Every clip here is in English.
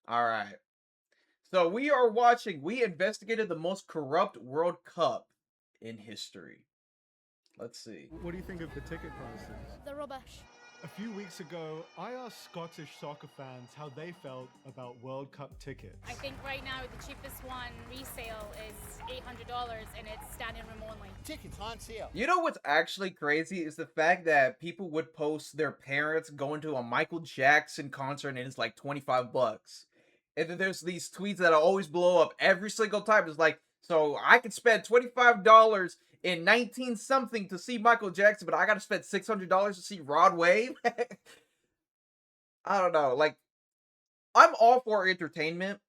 All right. So we investigated the most corrupt World Cup in history. Let's see. What do you think of the ticket prices? The rubbish. A few weeks ago, I asked Scottish soccer fans how they felt about World Cup tickets. I think right now the cheapest one resale is $800 and it's standing room only. Tickets on sale. You know what's actually crazy is the fact that people would post their parents going to a Michael Jackson concert and it's like 25 bucks. And then there's these tweets that always blow up every single time. It's like, so I could spend $25 in 19 something to see Michael Jackson, but I got to spend $600 to see Rod Wave. I don't know. Like, I'm all for entertainment.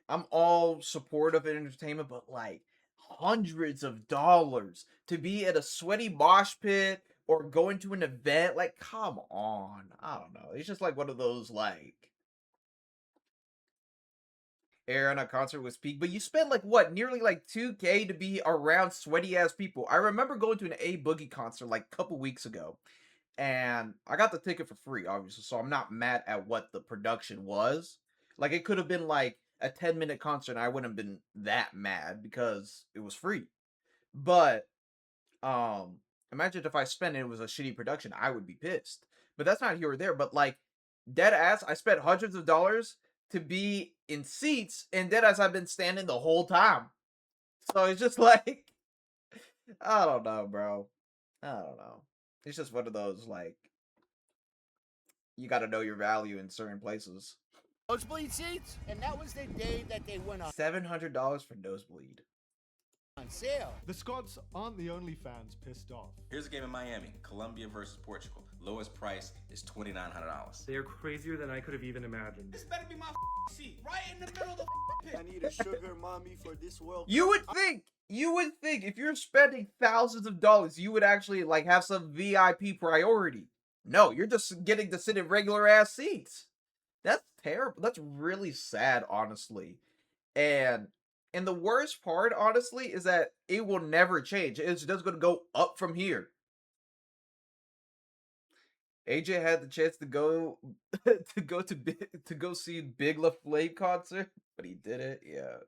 I'm all supportive of entertainment, but like hundreds of dollars to be at a sweaty mosh pit or going to an event, like, come on. I don't know. It's just like one of those like air on a concert was peak, but you spend like what, nearly like 2K to be around sweaty ass people. I remember going to an A Boogie concert like a couple weeks ago, and I got the ticket for free, obviously, so I'm not mad at what the production was. Like, it could have been like a 10-minute concert, and I wouldn't have been that mad because it was free. But imagine if I spent it, it was a shitty production, I would be pissed. But that's not here or there. But like, dead ass, I spent hundreds of dollars to be in seats, and dead ass I've been standing the whole time. So it's just like, I don't know, bro. I don't know. It's just one of those like, you got to know your value in certain places. Nosebleed seats, and that was the day that they went $700 for nosebleed. on sale. The Scots aren't the only fans pissed off. Here's a game in Miami, Colombia versus Portugal. Lowest price is $2,900. They are crazier than I could have even imagined. This better be my seat, right in the middle of the pit. I need a sugar mommy for this world. You would think if you're spending thousands of dollars, you would actually like have some VIP priority. No, you're just getting to sit in regular ass seats. That's terrible. That's really sad, honestly. And the worst part, honestly, is that it will never change. It's just going to go up from here. AJ had the chance to go to go see Big La Flame concert, but he didn't. Yeah.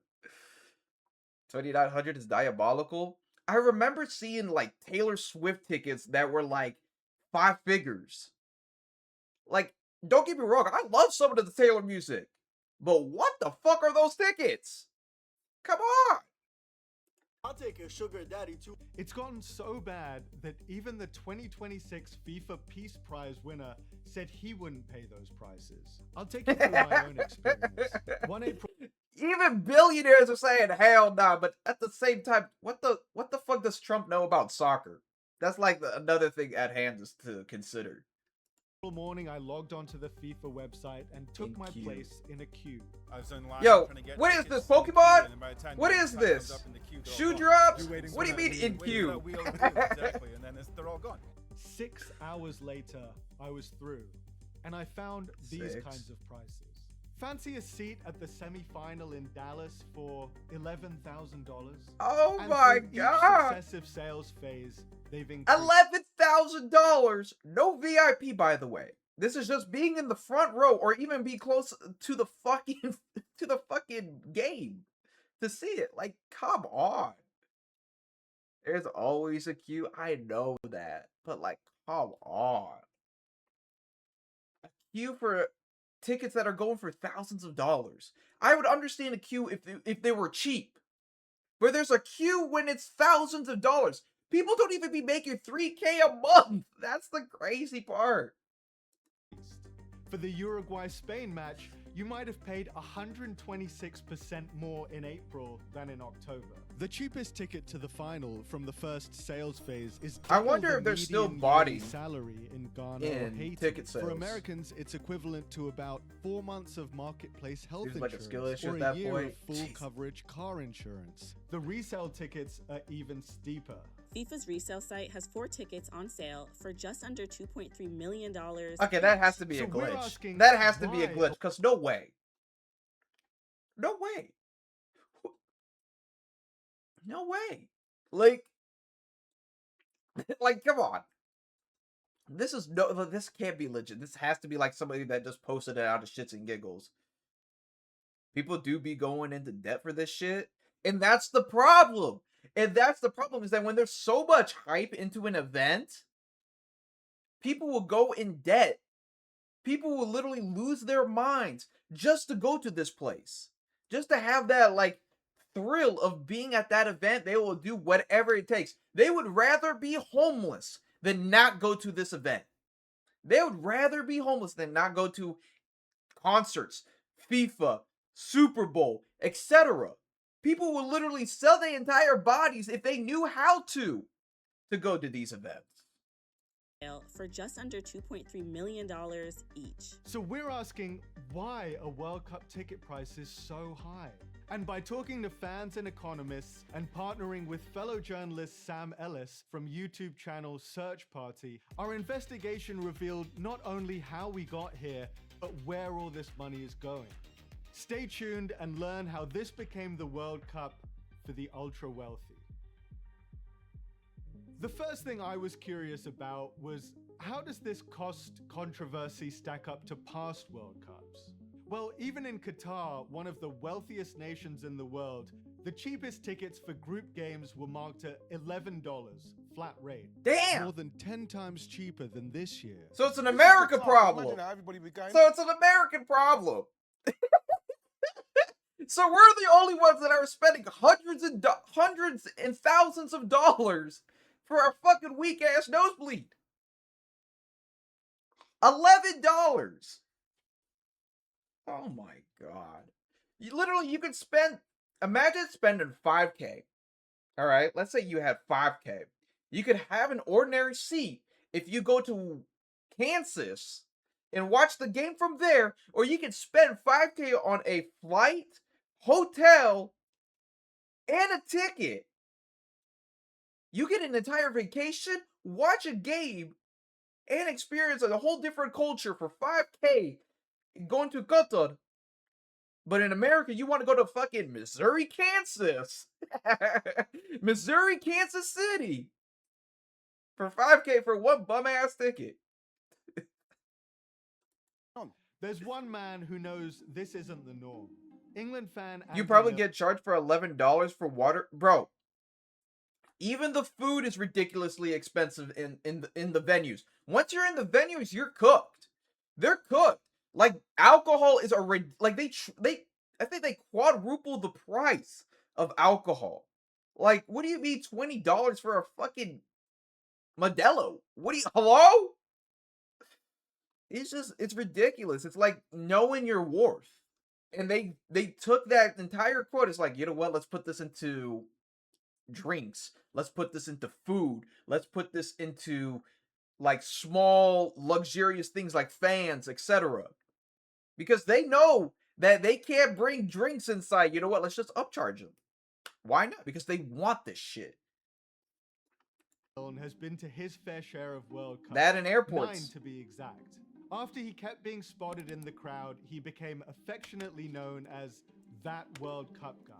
2,900 is diabolical. I remember seeing like Taylor Swift tickets that were like 5 figures. Like, don't get me wrong, I love some of the Taylor music, but what the fuck are those tickets? Come on. I'll take a sugar daddy too. It's gotten so bad that even the 2026 FIFA Peace Prize winner said he wouldn't pay those prices. I'll take you through my own experience. One April. Even billionaires are saying hell nah, but at the same time, what the fuck does Trump know about soccer? That's like another thing at hand is to consider. Morning, I logged onto the FIFA website and took my place in a queue. I was in line Yo, trying to get what is tickets this, in the queue, Pokemon? and by the time What the is time comes this? up and the queue goes Shoe on, drops? you're waiting What do for you that mean in wheel, queue? wheel, exactly, and then they're all gone. 6 hours later, I was through, and I found these 6? kinds of prices. Fancy a seat at the semi-final in Dallas for $11,000. Oh And my through each god! successive sales phase, they've increased. $11,000! No VIP, by the way. This is just being in the front row or even be close to the fucking game to see it. Like, come on. There's always a queue. I know that. But like, come on. A queue for tickets that are going for thousands of dollars. I would understand a queue if they were cheap. But there's a queue when it's thousands of dollars. People don't even be making 3K a month. That's the crazy part. For the Uruguay-Spain match, you might have paid 126% more in April than in October. The cheapest ticket to the final from the first sales phase is I wonder if there's still bodies salary in Ghana or in Haiti. ticket sales. For Americans, it's equivalent to about 4 months of marketplace health Seems like a insurance skill issue or at a that year point. of full Jeez. coverage car insurance. The resale tickets are even steeper. FIFA's resale site has 4 tickets on sale for just under $2.3 million. Okay, that has to be So a we're glitch. asking That has to be a why- glitch, because no way. No way. No way. Like, like, come on. This can't be legit. This has to be like somebody that just posted it out of shits and giggles. People do be going into debt for this shit. And that's the problem. And that's the problem, is that when there's so much hype into an event, people will go in debt. People will literally lose their minds just to go to this place. Just to have that, like, thrill of being at that event. They will do whatever it takes. They would rather be homeless than not go to this event. They would rather be homeless than not go to concerts, FIFA, Super Bowl, etc. People will literally sell their entire bodies if they knew how to go to these events. For just under $2.3 million each. So we're asking why a World Cup ticket price is so high. And by talking to fans and economists and partnering with fellow journalist Sam Ellis from YouTube channel Search Party, our investigation revealed not only how we got here, but where all this money is going. Stay tuned and learn how this became the World Cup for the ultra wealthy. The first thing I was curious about was, how does this cost controversy stack up to past World Cups? Well, even in Qatar, one of the wealthiest nations in the world, the cheapest tickets for group games were marked at $11, flat rate. Damn! More than 10 times cheaper than this year. So it's an American problem. Imagine how everybody be going. So it's an American problem. So we're the only ones that are spending hundreds and thousands of dollars for our fucking weak ass nosebleed. $11. Oh my god. You could spend, imagine spending $5K. All right, let's say you had $5K. You could have an ordinary seat if you go to Kansas and watch the game from there, or you could spend $5K on a flight, hotel, and a ticket. You get an entire vacation, watch a game, and experience a whole different culture for $5K going to Qatar. But in America, you want to go to fucking Missouri, Kansas. Missouri, Kansas City. For $5K for one bum-ass ticket. There's one man who knows this isn't the norm. England fan... You probably get charged for $11 for water. Bro, even the food is ridiculously expensive in the venues. Once you're in the venues, you're cooked. They're cooked. Like, alcohol is like I think they quadruple the price of alcohol. Like, what do you mean $20 for a fucking Modelo? Hello? It's ridiculous. It's like knowing your worth. And they took that entire quote. It's like, you know what? Let's put this into drinks. Let's put this into food. Let's put this into like small luxurious things like fans, etc. Because they know that they can't bring drinks inside. You know what? Let's just upcharge them. Why not? Because they want this shit. Has been to his fair share of World Cups. That and airports. 9 to be exact. After he kept being spotted in the crowd, he became affectionately known as that World Cup guy.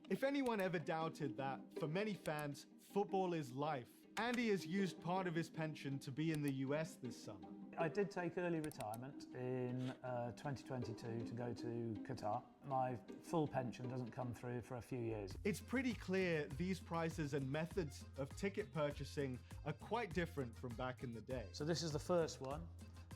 If anyone ever doubted that, for many fans, football is life. Andy has used part of his pension to be in the US this summer. I did take early retirement in 2022 to go to Qatar. My full pension doesn't come through for a few years. It's pretty clear these prices and methods of ticket purchasing are quite different from back in the day. So this is the first one.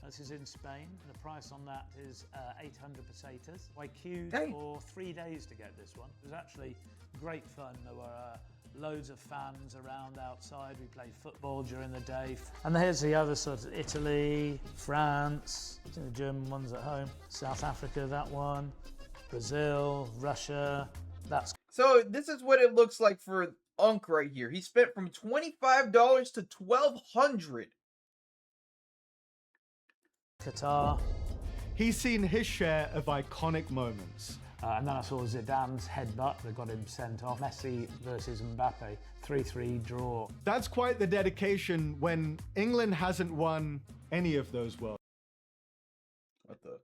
This is in Spain. The price on that is 800 pesetas. I queued for 3 days to get this one. It was actually great fun. There were loads of fans around outside. We played football during the day. And here's the other sort of Italy, France, the German ones at home, South Africa, that one, Brazil, Russia. That's so this is what it looks like for Unk right here. He spent from $25 to $1,200. Qatar. He's seen his share of iconic moments. And then I saw Zidane's headbutt that got him sent off. Messi versus Mbappe, 3-3 draw. That's quite the dedication when England hasn't won any of those World What the?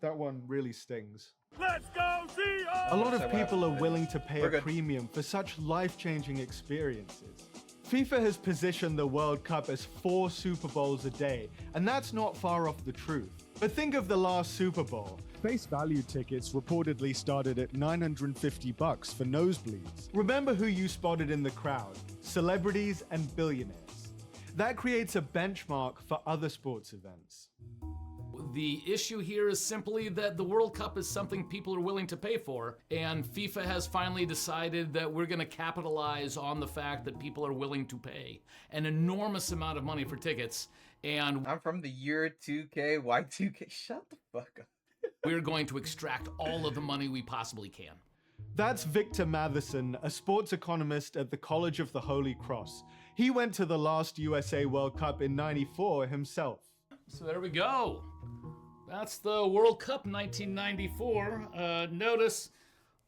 That one really stings. Let's go, see A lot of people are willing to pay a premium for such life-changing experiences. FIFA has positioned the World Cup as 4 Super Bowls a day, and that's not far off the truth. But think of the last Super Bowl. Face value tickets reportedly started at $950 for nosebleeds. Remember who you spotted in the crowd: celebrities and billionaires. That creates a benchmark for other sports events. The issue here is simply that the World Cup is something people are willing to pay for, and FIFA has finally decided that we're going to capitalize on the fact that people are willing to pay an enormous amount of money for tickets, and I'm from the year 2K, Y2K. Shut the fuck up. we're going to extract all of the money we possibly can. That's Victor Matheson, a sports economist at the College of the Holy Cross. He went to the last USA World Cup in '94 himself. So there we go. That's the World Cup 1994. Notice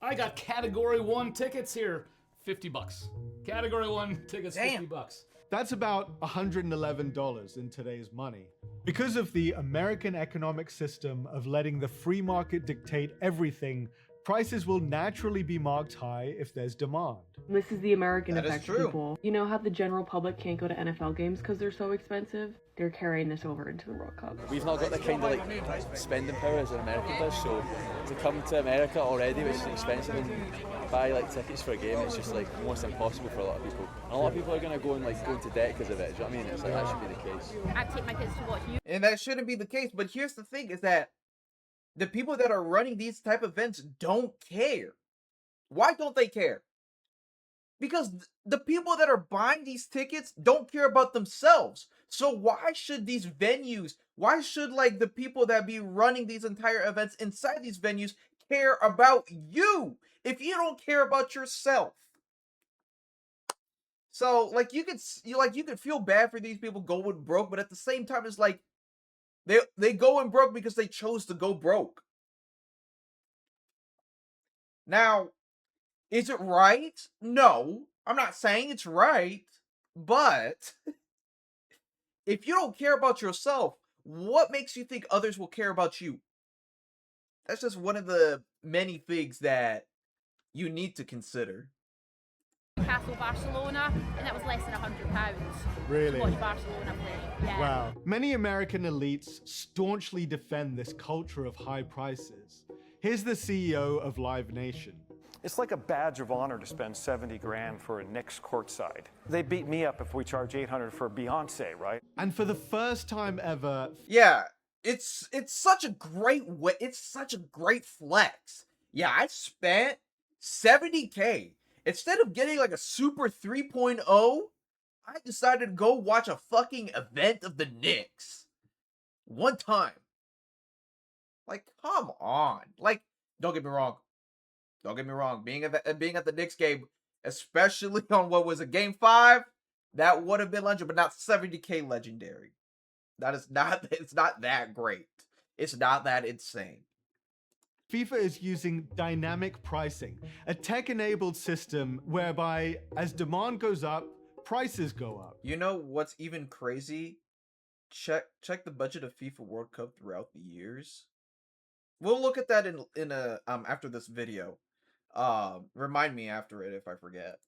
I got Category 1 tickets here, $50. Category 1 tickets, Damn. $50. That's about $111 in today's money. Because of the American economic system of letting the free market dictate everything, prices will naturally be marked high if there's demand. This is the American That is effect, true. people. You know how the general public can't go to NFL games because they're so expensive? They're carrying this over into the World Cup. We've not got the kind of spending power as America does, so to come to America already, which is expensive, and buy tickets for a game, it's just almost impossible for a lot of people. And a lot of people are going to go into debt because of it. Do you know what I mean? It's that should be the case. I take my kids to watch you. And that shouldn't be the case. But here's the thing is that the people that are running these type of events don't care. Why don't they care? Because the people that are buying these tickets don't care about themselves. So why should these venues, why should the people that be running these entire events inside these venues care about you if you don't care about yourself? So you could feel bad for these people going broke, but at the same time it's they going broke because they chose to go broke. Now, is it right? No, I'm not saying it's right, but if you don't care about yourself, what makes you think others will care about you? That's just one of the many things that you need to consider. Castle Barcelona, and that was less than £100 Really? to watch Barcelona play. Yeah. Wow. Many American elites staunchly defend this culture of high prices. Here's the CEO of Live Nation. It's like a badge of honor to spend 70 grand for a Knicks courtside. They beat me up if we charge 800 for Beyonce, right? And for the first time ever, Yeah, it's such a great way. It's such a great flex. Yeah, I spent $70K. Instead of getting a Super 3.0, I decided to go watch a fucking event of the Knicks. One time. Come on. Don't get me wrong. Don't get me wrong. Being at the Knicks game, especially on what was a Game 5, that would have been legendary, but not $70K legendary. It's not that great. It's not that insane. FIFA is using dynamic pricing, a tech-enabled system whereby as demand goes up, prices go up. You know what's even crazy? Check the budget of FIFA World Cup throughout the years. We'll look at that in after this video. Remind me after it if I forget.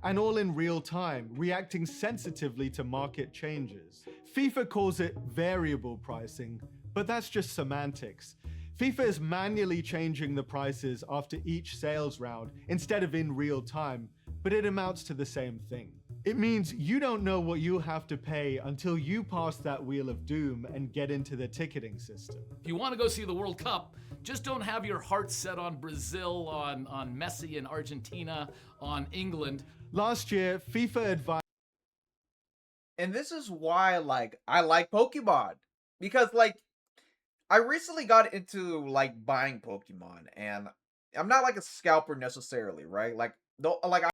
And all in real time, reacting sensitively to market changes. FIFA calls it variable pricing, but that's just semantics. FIFA is manually changing the prices after each sales round instead of in real time, but it amounts to the same thing. It means you don't know what you'll have to pay until you pass that wheel of doom and get into the ticketing system. If you want to go see the World Cup, just don't have your heart set on Brazil, on Messi and Argentina, on England. Last year, FIFA advised... And this is why, I like Pokemon. Because, I recently got into, buying Pokemon. And I'm not, a scalper necessarily, right? I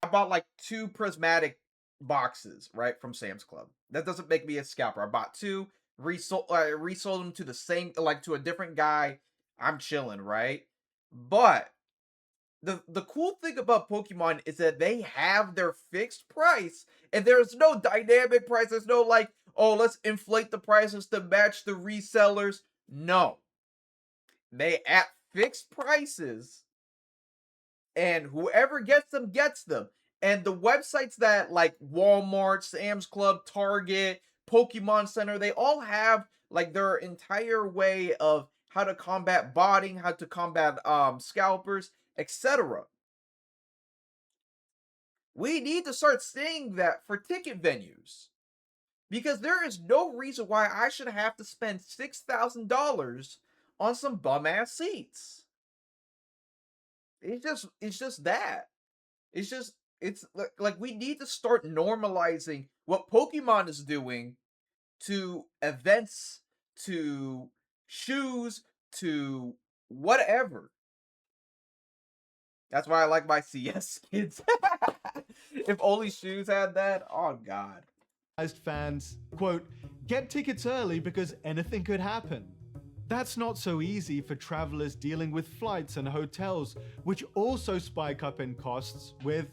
bought, 2 prismatic boxes, right, from Sam's Club. That doesn't make me a scalper. I bought 2, resold them to the same, to a different guy. I'm chilling, right? But the cool thing about Pokemon is that they have their fixed price, and there's no dynamic price. There's no oh, let's inflate the prices to match the resellers. No. They at fixed prices, and whoever gets them. And the websites that Walmart, Sam's Club, Target, Pokemon Center, they all have like their entire way of how to combat botting, how to combat scalpers, etc. We need to start seeing that for ticket venues. Because there is no reason why I should have to spend $6,000 on some bum-ass seats. It's just that. It's like we need to start normalizing what Pokemon is doing to events, to shoes, to whatever. That's why I like my CS kids. If only shoes had that, oh god. Fans, quote, get tickets early because anything could happen. That's not so easy for travelers dealing with flights and hotels, which also spike up in costs with,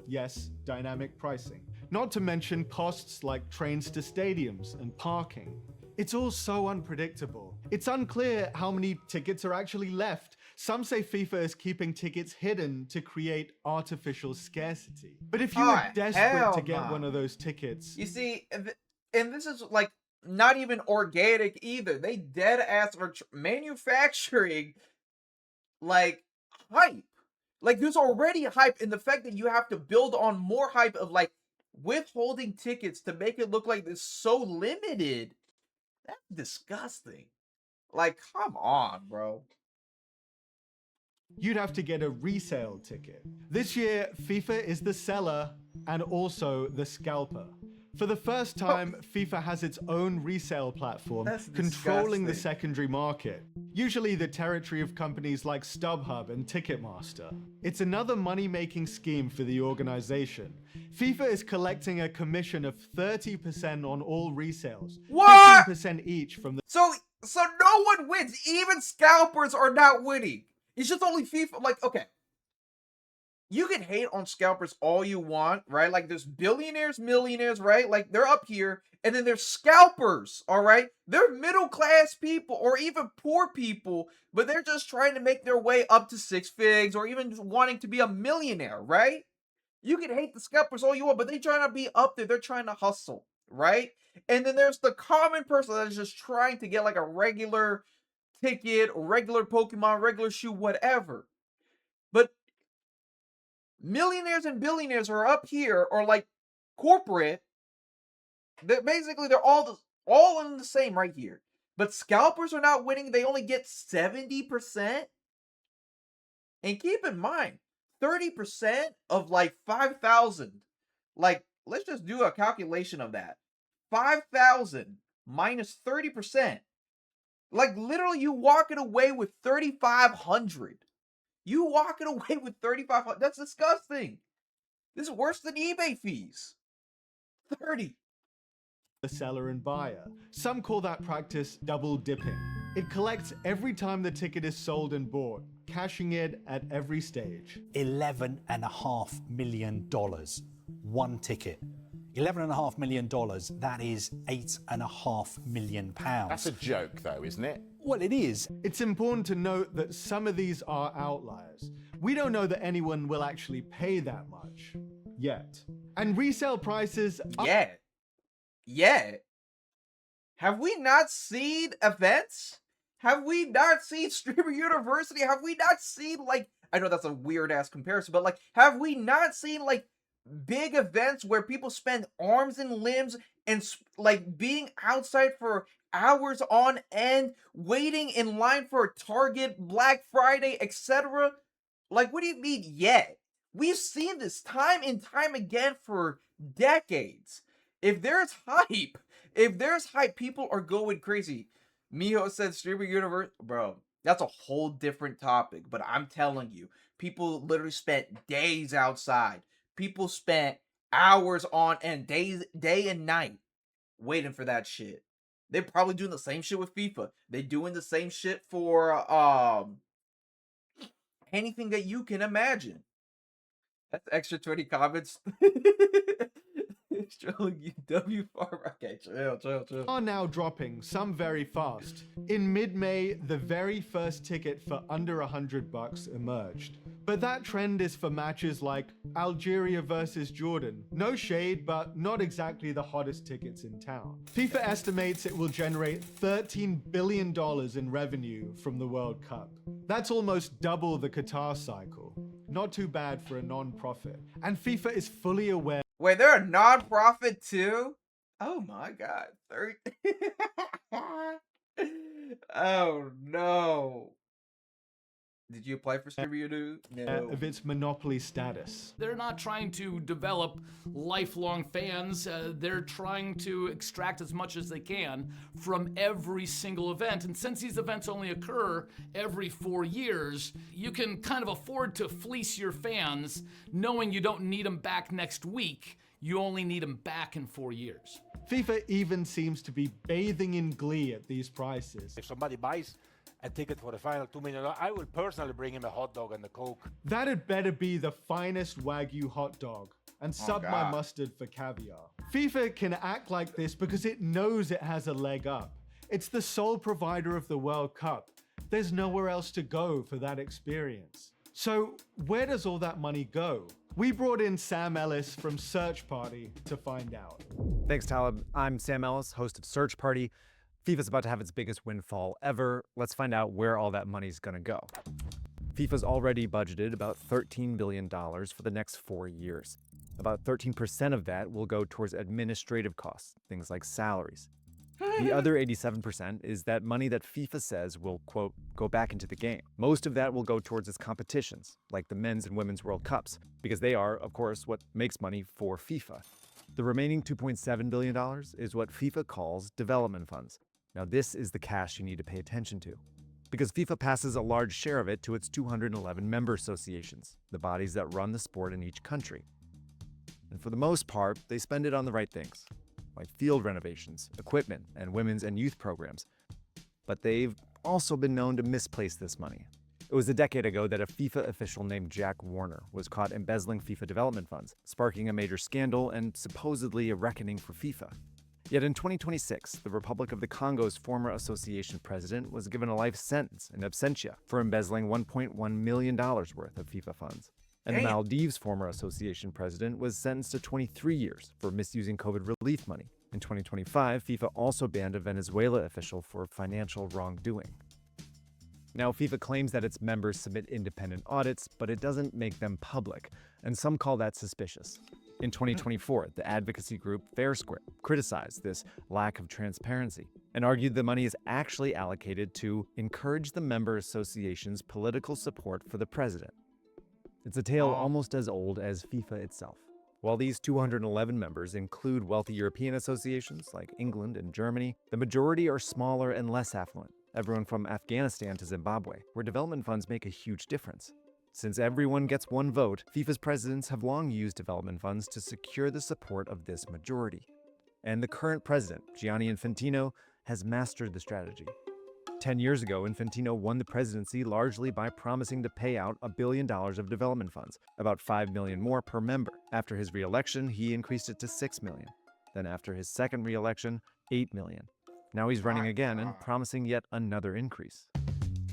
yes, dynamic pricing. Not to mention costs like trains to stadiums and parking. It's all so unpredictable. It's unclear how many tickets are actually left. Some say FIFA is keeping tickets hidden to create artificial scarcity. But if you were desperate to get one of those tickets... You see, and this is like not even organic either. They dead ass are manufacturing like hype. Like there's already hype in the fact that you have to build on more hype of like withholding tickets to make it look like it's so limited. That's disgusting. Like, come on, bro. You'd have to get a resale ticket. This year, FIFA is the seller and also the scalper. For the first time, FIFA has its own resale platform, controlling the secondary market, usually the territory of companies like StubHub and Ticketmaster. It's another money-making scheme for the organization. FIFA is collecting a commission of 30% on all resales, 15% each from the... So no one wins. Even scalpers are not winning. It's just only FIFA. Like, okay. You can hate on scalpers all you want, right? Like, there's billionaires, millionaires, right? Like, they're up here. And then there's scalpers, all right? They're middle-class people or even poor people, but they're just trying to make their way up to 6 figs or even just wanting to be a millionaire, right? You can hate the scalpers all you want, but they're trying to be up there. They're trying to hustle, right? And then there's the common person that is just trying to get, like, a regular ticket, regular Pokemon, regular shoe, whatever. But millionaires and billionaires are up here, or like corporate. That basically they're all in the same right here. But scalpers are not winning. They only get 70%. And keep in mind, 30% of like 5,000. Like, let's just do a calculation of that. 5,000 minus 30%. Like, literally, you walking away with 3,500. You walking away with 3,500. That's disgusting. This is worse than eBay fees. 30. The seller and buyer. Some call that practice double dipping. It collects every time the ticket is sold and bought, cashing it at every stage. $11.5 million. One ticket. $11.5 million, that is £8.5 million. That's a joke though, isn't it? Well, it is. It's important to note that some of these are outliers. We don't know that anyone will actually pay that much. Yet. And resale prices are... Yet. Have we not seen events? Have we not seen Streamer University? Have we not seen, like... I know that's a weird-ass comparison, but, like, have we not seen, like, big events where people spend arms and limbs and like being outside for hours on end, waiting in line for a Target, Black Friday, etc.? Like, what do you mean yet? We've seen this time and time again for decades. If there's hype, people are going crazy. Miho said Streamer Universe, bro, that's a whole different topic, but I'm telling you, people literally spent days outside. People spent hours on end, day and night, waiting for that shit. They're probably doing the same shit with FIFA. They're doing the same shit for anything that you can imagine. That's extra 20 comments. Strolling UW farm. Okay, chill. Are now dropping, some very fast. In mid-May, the very first ticket for under $100 emerged. But that trend is for matches like Algeria versus Jordan. No shade, but not exactly the hottest tickets in town. FIFA estimates it will generate $13 billion in revenue from the World Cup. That's almost double the Qatar cycle. Not too bad for a non-profit. And FIFA is fully aware. Wait, they're a non-profit too? Oh my god. Oh no. Did you apply for Studio Dude? No. Of its monopoly status. They're not trying to develop lifelong fans. They're trying to extract as much as they can from every single event. And since these events only occur every 4 years, you can kind of afford to fleece your fans knowing you don't need them back next week. You only need them back in 4 years. FIFA even seems to be bathing in glee at these prices. If somebody buys a ticket for the final $2 million, I will personally bring him a hot dog and a Coke. That'd better be the finest Wagyu hot dog and sub my mustard for caviar. FIFA can act like this because it knows it has a leg up. It's the sole provider of the World Cup. There's nowhere else to go for that experience. So where does all that money go? We brought in Sam Ellis from Search Party to find out. Thanks, Talib. I'm Sam Ellis, host of Search Party. FIFA's about to have its biggest windfall ever. Let's find out where all that money's gonna go. FIFA's already budgeted about $13 billion for the next 4 years. About 13% of that will go towards administrative costs, things like salaries. The other 87% is that money that FIFA says will, quote, go back into the game. Most of that will go towards its competitions, like the men's and women's World Cups, because they are, of course, what makes money for FIFA. The remaining $2.7 billion is what FIFA calls development funds. Now, this is the cash you need to pay attention to, because FIFA passes a large share of it to its 211 member associations, the bodies that run the sport in each country. And for the most part, they spend it on the right things, like field renovations, equipment, and women's and youth programs. But they've also been known to misplace this money. It was a decade ago that a FIFA official named Jack Warner was caught embezzling FIFA development funds, sparking a major scandal and supposedly a reckoning for FIFA. Yet in 2026, the Republic of the Congo's former association president was given a life sentence in absentia for embezzling $1.1 million worth of FIFA funds. And the Maldives' former association president was sentenced to 23 years for misusing COVID relief money. In 2025, FIFA also banned a Venezuela official for financial wrongdoing. Now, FIFA claims that its members submit independent audits, but it doesn't make them public, and some call that suspicious. In 2024, the advocacy group Fair Square criticized this lack of transparency and argued the money is actually allocated to encourage the member association's political support for the president. It's a tale almost as old as FIFA itself. While these 211 members include wealthy European associations like England and Germany, the majority are smaller and less affluent, everyone from Afghanistan to Zimbabwe, where development funds make a huge difference. Since everyone gets one vote, FIFA's presidents have long used development funds to secure the support of this majority. And the current president, Gianni Infantino, has mastered the strategy. 10 years ago, Infantino won the presidency largely by promising to pay out $1 billion of development funds, about $5 million more per member. After his re-election, he increased it to $6 million. Then after his second re-election, $8 million. Now he's running again and promising yet another increase.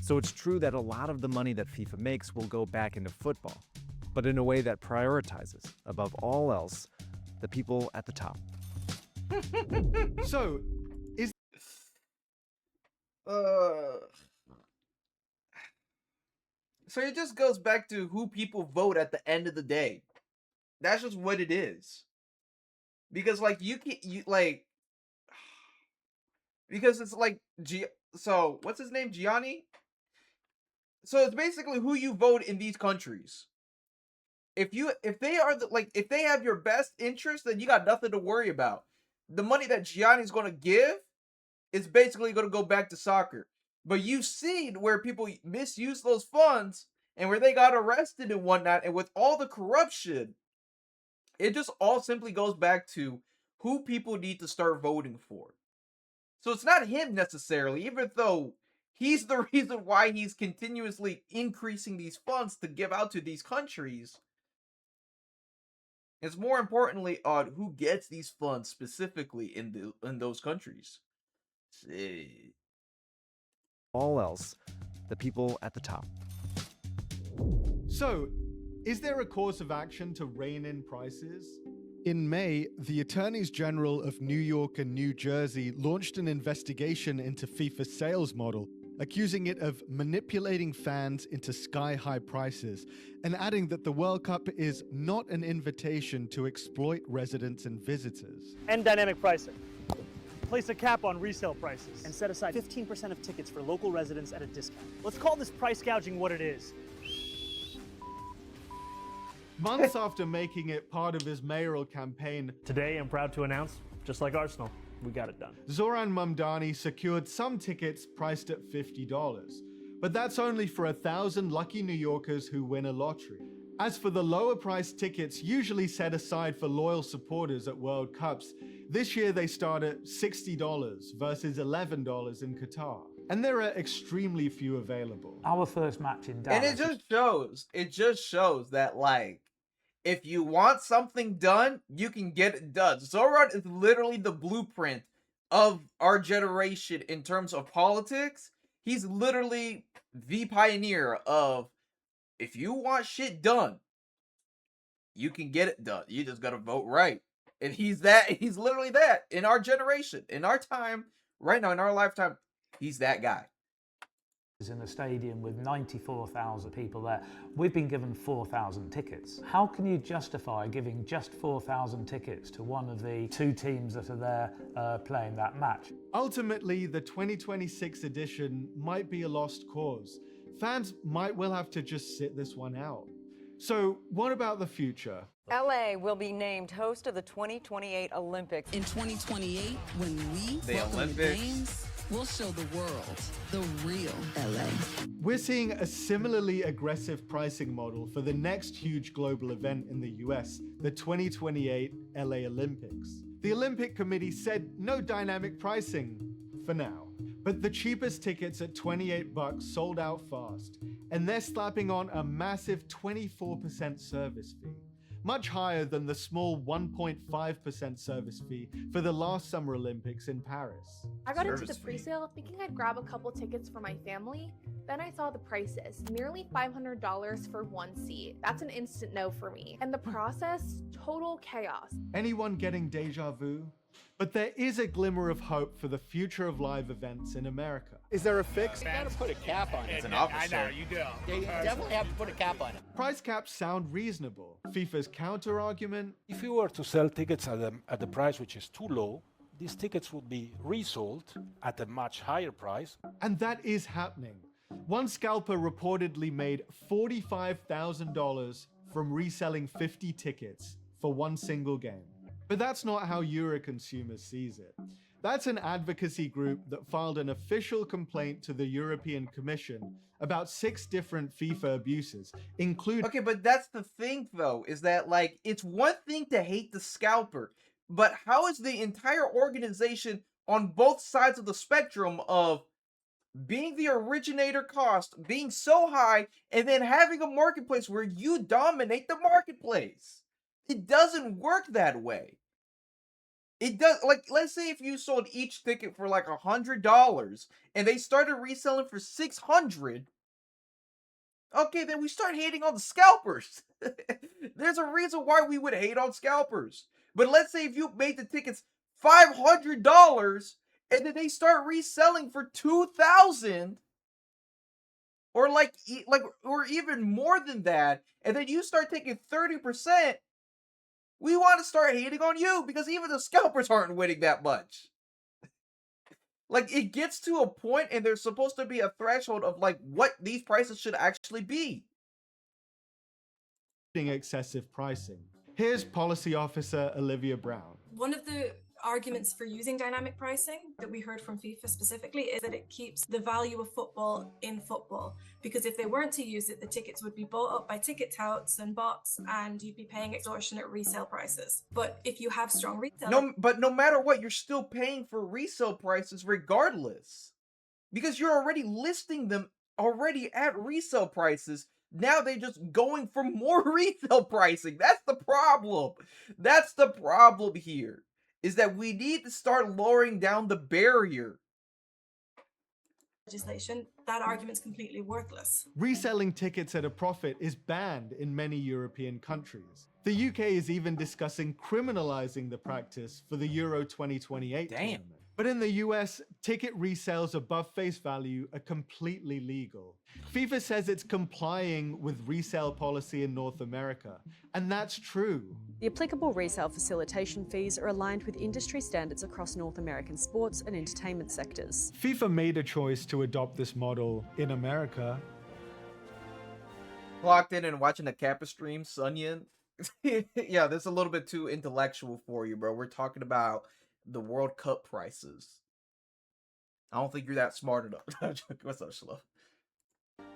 So it's true that a lot of the money that FIFA makes will go back into football, but in a way that prioritizes, above all else, the people at the top. So, So it just goes back to who people vote at the end of the day. That's just what it is. Because like because it's like so what's his name? Gianni? So it's basically who you vote in these countries. If they are if they have your best interest, then you got nothing to worry about. The money that Gianni's gonna give is basically gonna go back to soccer. But you've seen where people misuse those funds and where they got arrested and whatnot, and with all the corruption, it just all simply goes back to who people need to start voting for. So it's not him necessarily, even though he's the reason why he's continuously increasing these funds to give out to these countries. It's more importantly on who gets these funds specifically in those countries. See. All else, the people at the top. So, is there a course of action to rein in prices? In May, the Attorneys General of New York and New Jersey launched an investigation into FIFA's sales model, accusing it of manipulating fans into sky-high prices, and adding that the World Cup is not an invitation to exploit residents and visitors. And dynamic pricing. Place a cap on resale prices and set aside 15% of tickets for local residents at a discount. Let's call this price gouging what it is. Months after making it part of his mayoral campaign, today I'm proud to announce, just like Arsenal, we got it done. Zoran Mamdani secured some tickets priced at $50, but that's only for 1,000 lucky New Yorkers who win a lottery. As for the lower priced tickets usually set aside for loyal supporters at World Cups, this year they start at $60 versus $11 in Qatar. And there are extremely few available. Our first match in Dallas. And it just shows that, like, if you want something done, you can get it done. Zoran is literally the blueprint of our generation in terms of politics. He's literally the pioneer of, if you want shit done, you can get it done. You just gotta vote right. And he's literally that in our generation, in our time, right now, in our lifetime, he's that guy. In a stadium with 94,000 people there. We've been given 4,000 tickets. How can you justify giving just 4,000 tickets to one of the two teams that are there playing that match? Ultimately, the 2026 edition might be a lost cause. Fans might well have to just sit this one out. So, what about the future? LA will be named host of the 2028 Olympics. In 2028, when we the welcome Olympics. The games, we'll show the world the real LA. We're seeing a similarly aggressive pricing model for the next huge global event in the US, the 2028 LA Olympics. The Olympic Committee said no dynamic pricing for now, but the cheapest tickets at $28 sold out fast, and they're slapping on a massive 24% service fee, much higher than the small 1.5% service fee for the last Summer Olympics in Paris. I got into the pre-sale thinking I'd grab a couple tickets for my family. Then I saw the prices, nearly $500 for one seat. That's an instant no for me. And the process, total chaos. Anyone getting deja vu? But there is a glimmer of hope for the future of live events in America. Is there a fix? You gotta put a cap on it. It's an officer. I know, you do. Yeah, you definitely have to put a cap on it. Price caps sound reasonable. FIFA's counter-argument: if you were to sell tickets at the price which is too low, these tickets would be resold at a much higher price. And that is happening. One scalper reportedly made $45,000 from reselling 50 tickets for one single game. But that's not how Euroconsumer sees it. That's an advocacy group that filed an official complaint to the European Commission about 6 different FIFA abuses, including... Okay, but that's the thing, though, is that, like, it's one thing to hate the scalper, but how is the entire organization on both sides of the spectrum of being the originator cost, being so high, and then having a marketplace where you dominate the marketplace? It doesn't work that way. It does, like, let's say if you sold each ticket for like $100 and they started reselling for $600. Okay, then we start hating on the scalpers. There's a reason why we would hate on scalpers. But let's say if you made the tickets $500 and then they start reselling for $2,000 or or even more than that, and then you start taking 30%. We want to start hating on you because even the scalpers aren't winning that much. Like, it gets to a point and there's supposed to be a threshold of, like, what these prices should actually be. Excessive pricing. Here's Policy Officer Olivia Brown. One of the arguments for using dynamic pricing that we heard from FIFA specifically is that it keeps the value of football in football, because if they weren't to use it, the tickets would be bought up by ticket touts and bots and you'd be paying extortionate resale prices. But if you have strong retail... But no matter what, you're still paying for resale prices regardless, because you're already listing them already at resale prices. Now they're just going for more retail pricing. That's the problem. That's the problem here, is that we need to start lowering down the barrier. Legislation, that argument's completely worthless. Reselling tickets at a profit is banned in many European countries. The UK is even discussing criminalizing the practice for the Euro 2028 tournament. But in the US, ticket resales above face value are completely legal. FIFA says it's complying with resale policy in North America, and that's true. The applicable resale facilitation fees are aligned with industry standards across North American sports and entertainment sectors. FIFA made a choice to adopt this model in America. Clocked in and watching the Kappa stream, Sunyan. Yeah, this is a little bit too intellectual for you, bro. We're talking about the World Cup prices. I don't think you're that smart enough. What's up, Shlo?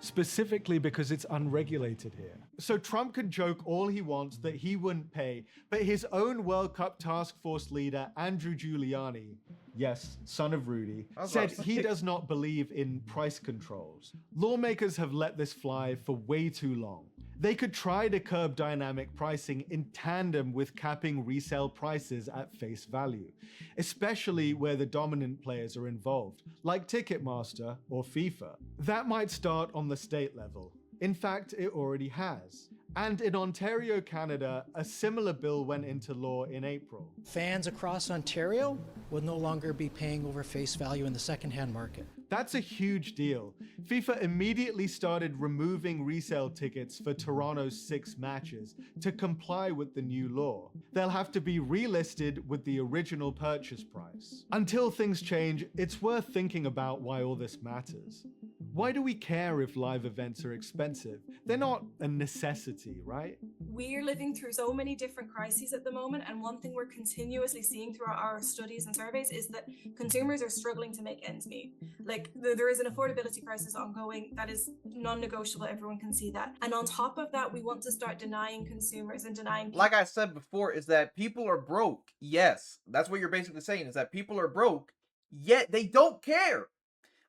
Specifically because it's unregulated here. So Trump can joke all he wants that he wouldn't pay, but his own World Cup task force leader, Andrew Giuliani, yes, son of Rudy, said he does not believe in price controls. Lawmakers have let this fly for way too long. They could try to curb dynamic pricing in tandem with capping resale prices at face value, especially where the dominant players are involved, like Ticketmaster or FIFA. That might start on the state level. In fact, it already has. And in Ontario, Canada, a similar bill went into law in April. Fans across Ontario will no longer be paying over face value in the secondhand market. That's a huge deal. FIFA immediately started removing resale tickets for Toronto's 6 matches to comply with the new law. They'll have to be relisted with the original purchase price. Until things change, it's worth thinking about why all this matters. Why do we care if live events are expensive? They're not a necessity, right? We're living through so many different crises at the moment, and one thing we're continuously seeing throughout our studies and surveys is that consumers are struggling to make ends meet. Like, there is an affordability crisis ongoing that is non-negotiable, everyone can see that. And on top of that, we want to start denying consumers and denying... Like I said before, is that people are broke. Yes, that's what you're basically saying, is that people are broke, yet they don't care.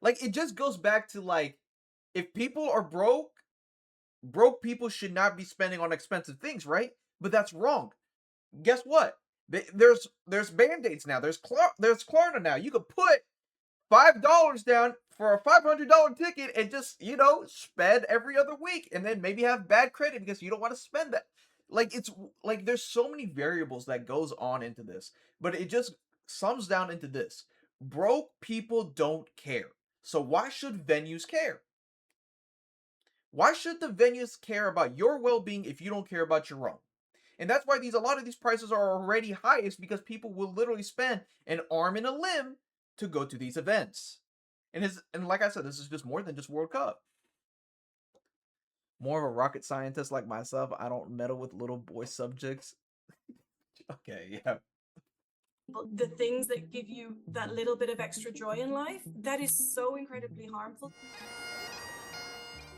Like, it just goes back to, like, if people are broke people should not be spending on expensive things, right? But that's wrong. Guess what? There's Band-Aids now. There's Klarna now. You could put $5 down for a $500 ticket and just, you know, spend every other week, and then maybe have bad credit because you don't want to spend that. Like, it's like there's so many variables that goes on into this, but it just sums down into this. Broke people don't care. So why should venues care? Why should the venues care about your well-being if you don't care about your own? And that's why a lot of these prices are already highest, because people will literally spend an arm and a limb to go to these events. And like I said, this is just more than just World Cup. More of a rocket scientist like myself, I don't meddle with little boy subjects. Okay, yeah. The things that give you that little bit of extra joy in life, that is so incredibly harmful.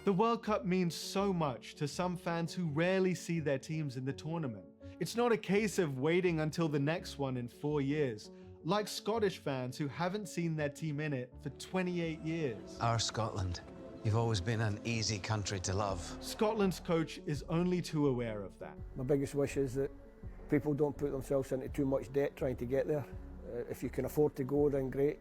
The World Cup means so much to some fans who rarely see their teams in the tournament. It's not a case of waiting until the next one in 4 years, like Scottish fans who haven't seen their team in it for 28 years. Our Scotland. You've always been an easy country to love. Scotland's coach is only too aware of that. My biggest wish is that people don't put themselves into too much debt trying to get there. If you can afford to go, then great.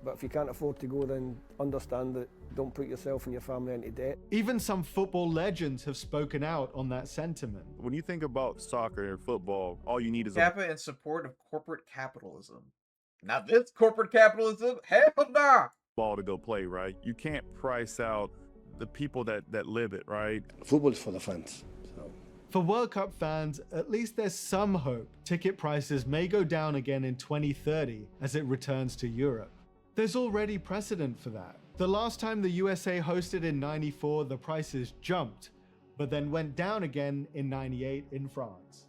But if you can't afford to go, then understand that don't put yourself and your family into debt. Even some football legends have spoken out on that sentiment. When you think about soccer or football, all you need is Kappa in support of corporate capitalism. Now this corporate capitalism, hell nah! Ball to go play, right? You can't price out the people that live it, right? Football is for the fans. For World Cup fans, at least there's some hope ticket prices may go down again in 2030 as it returns to Europe. There's already precedent for that. The last time the USA hosted in '94, the prices jumped, but then went down again in '98 in France.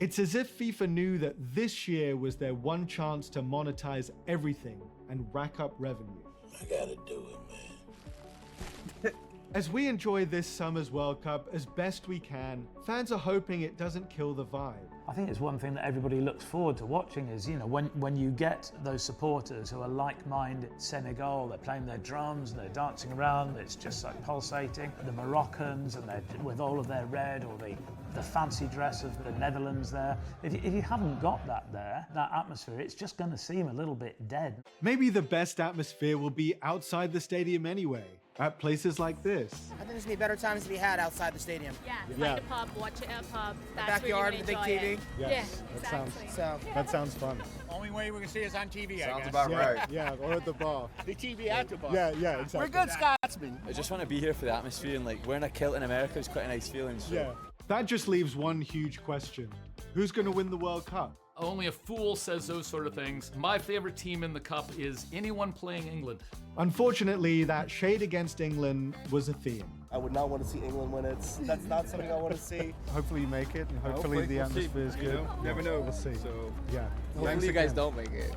It's as if FIFA knew that this year was their one chance to monetize everything and rack up revenue. I gotta do it, man. As we enjoy this summer's World Cup as best we can, fans are hoping it doesn't kill the vibe. I think it's one thing that everybody looks forward to watching is, you know, when you get those supporters who are like-minded. Senegal, they're playing their drums, they're dancing around, it's just like pulsating. The Moroccans, and they're with all of their red, or the fancy dress of the Netherlands there. If you haven't got that there, that atmosphere, it's just going to seem a little bit dead. Maybe the best atmosphere will be outside the stadium anyway, at places like this. I think there's gonna be better times to be had outside the stadium. Find a pub, watch it at a pub. That's backyard where with a you're big gonna TV. enjoy it. Yes, Yeah, that exactly. that sounds fun. Only way we're gonna see us on TV, I Sounds guess. about right. Yeah, or at the bar. The TV at the bar. Yeah, exactly. We're good Scotsmen. I just want to be here for the atmosphere, and like wearing a kilt in America is quite a nice feeling. So. Yeah. That just leaves one huge question. Who's going to win the World Cup? Only a fool says those sort of things. My favorite team in the cup is anyone playing England. Unfortunately, that shade against England was a theme. I would not want to see England win it. That's not something I want to see. Hopefully you make it, and hopefully the atmosphere is good. Never know. We'll see. So, yeah. Thanks you guys don't make it.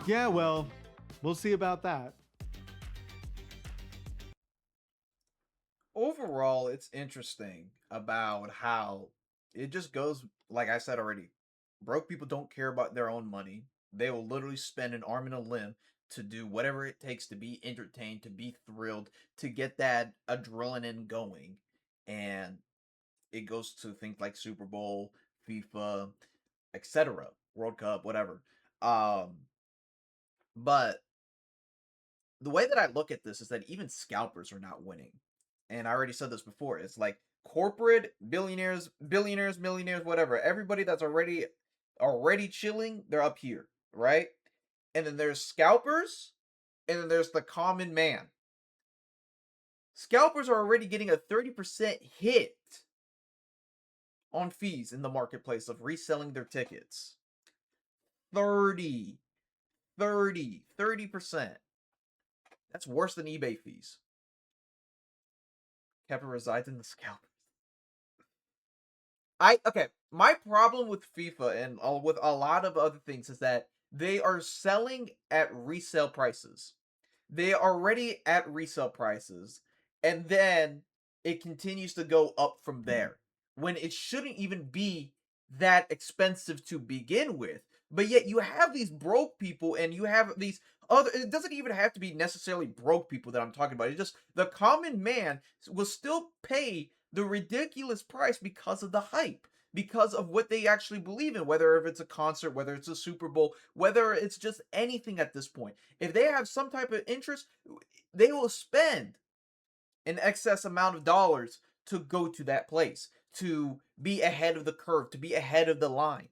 Yeah, well, we'll see about that. Overall, it's interesting about how it just goes, like I said already, broke people don't care about their own money. They will literally spend an arm and a limb to do whatever it takes to be entertained, to be thrilled, to get that adrenaline going. And it goes to things like Super Bowl, FIFA, etc., World Cup, whatever. But the way that I look at this is that even scalpers are not winning. And I already said this before. It's like corporate billionaires, millionaires, whatever. Everybody that's already chilling, they're up here, right? And then there's scalpers, and then there's the common man. Scalpers are already getting a 30% hit on fees in the marketplace of reselling their tickets. 30%. That's worse than eBay fees. Capital resides in the scalpers. Okay, my problem with FIFA and with a lot of other things is that they are selling at resale prices. They are already at resale prices, and then it continues to go up from there when it shouldn't even be that expensive to begin with. But yet you have these broke people, and you have these other, it doesn't even have to be necessarily broke people that I'm talking about. It's just the common man will still pay the ridiculous price because of the hype, because of what they actually believe in, whether if it's a concert, whether it's a Super Bowl, whether it's just anything at this point. If they have some type of interest, they will spend an excess amount of dollars to go to that place, to be ahead of the curve, to be ahead of the line.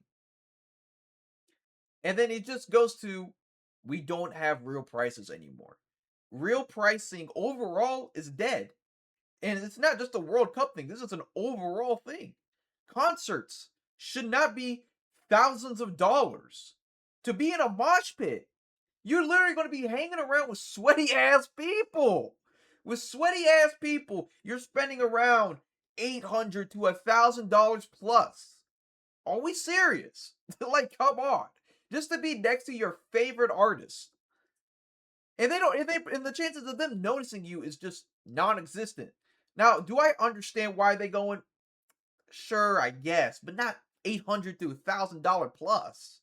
And then it just goes to, we don't have real prices anymore. Real pricing overall is dead. And it's not just a World Cup thing. This is an overall thing. Concerts should not be thousands of dollars. To be in a mosh pit, you're literally going to be hanging around with sweaty ass people. With sweaty ass people, you're spending around $800 to $1,000 plus. Are we serious? Like, come on. Just to be next to your favorite artist. And the chances of them noticing you is just non-existent. Now, do I understand why they going? Sure, I guess, but not $800 to $1,000 plus.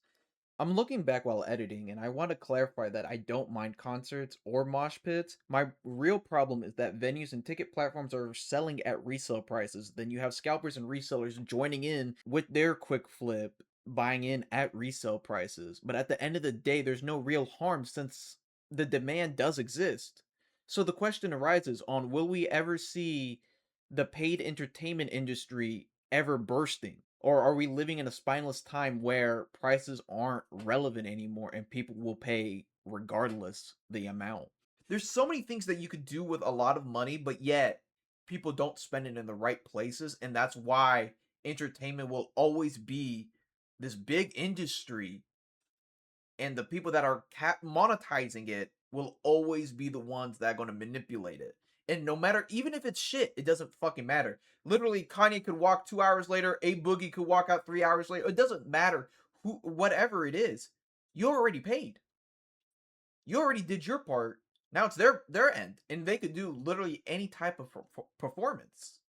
I'm looking back while editing, and I want to clarify that I don't mind concerts or mosh pits. My real problem is that venues and ticket platforms are selling at resale prices. Then you have scalpers and resellers joining in with their quick flip, buying in at resale prices. But at the end of the day, there's no real harm since the demand does exist. So the question arises on, will we ever see the paid entertainment industry ever bursting? Or are we living in a spineless time where prices aren't relevant anymore and people will pay regardless the amount? There's so many things that you could do with a lot of money, but yet people don't spend it in the right places. And that's why entertainment will always be this big industry, and the people that are monetizing it will always be the ones that are going to manipulate it. And no matter, even if it's shit, it doesn't fucking matter. Literally, Kanye could walk 2 hours later, A Boogie could walk out 3 hours later. It doesn't matter whatever it is. You already paid. You already did your part. Now it's their end, and they could do literally any type of performance.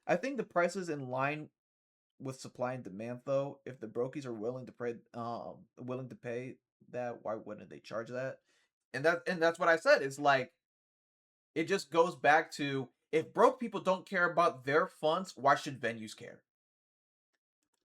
I think the price is in line with supply and demand, though. If the brokies are willing to pay that, why wouldn't they charge that? And that's what I said. It's like, it just goes back to, if broke people don't care about their funds, why should venues care?